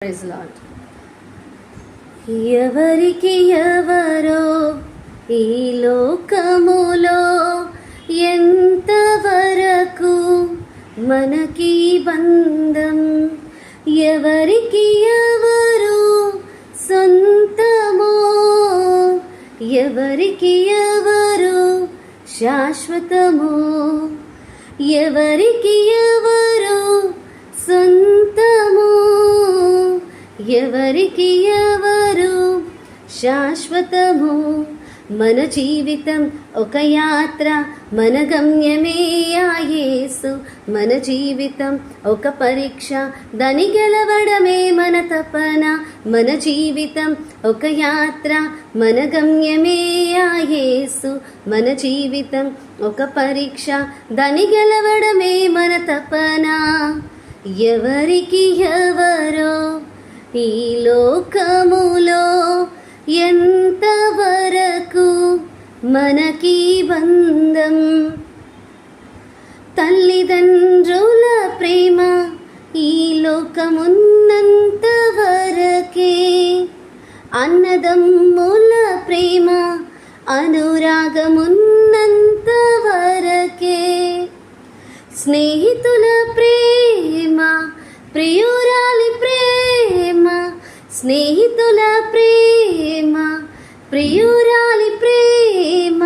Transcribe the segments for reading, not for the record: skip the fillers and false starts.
Praise lord. ఎవరికి ఎవరో ఈ లోకములో ఎంతవరకు మనకి బంధం, ఎవరికి ఎవరు సొంతమో, ఎవరికి ఎవరు శాశ్వతమో, ఎవరికి ఎవరు సొంతమో, ఎవరికి ఎవరు శాశ్వతము. మన జీవితం ఒక యాత్ర, మన గమ్యమే ఆ యేసు. మన జీవితం ఒక పరీక్ష, దాని గెలవడమే మన తపన. మన జీవితం ఒక యాత్ర, మన గమ్యమే ఆ యేసు. మన జీవితం ఒక పరీక్ష, దాని గెలవడమే మన తపన. ఎవరికి ఎవరో ఈ లోకములో ఎంతవరకు మనకి బంధం, తల్లిదండ్రుల ప్రేమ ఈ లోకమున్నంత వరకే, అన్నదమ్ముల ప్రేమ అనురాగమున్నంత వరకే, స్నేహితుల ప్రేమ ప్రియురాలి ప్రేమ, స్నేహితుల ప్రేమ ప్రియురాలి ప్రేమ,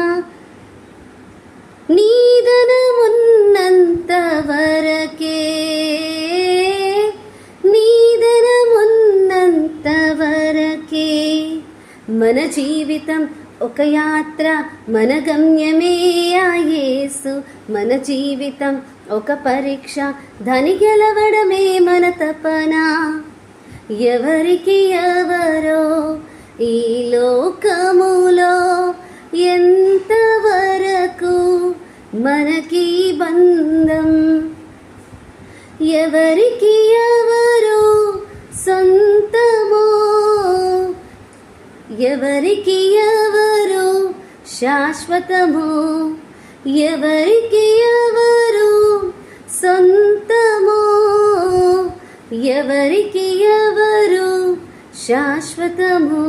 నీదనమున్నంత వరకే, నీదనమున్నంత వరకే. మన జీవితం ఒక యాత్ర, మన గమ్యమే ఆ యేసు. మన జీవితం ఒక పరీక్ష, దాని గెలవడమే మన తపన. ఎవరికి ఎవరో ఈ లోకములో ఎంతవరకు మనకి బంధం, ఎవరికి ఎవరు సొంతమో, ఎవరికి ఎవరు శాశ్వతమో, ఎవరికి ఎవరు సొంతమో, ఎవరికి ఎవరు శాశ్వతమో.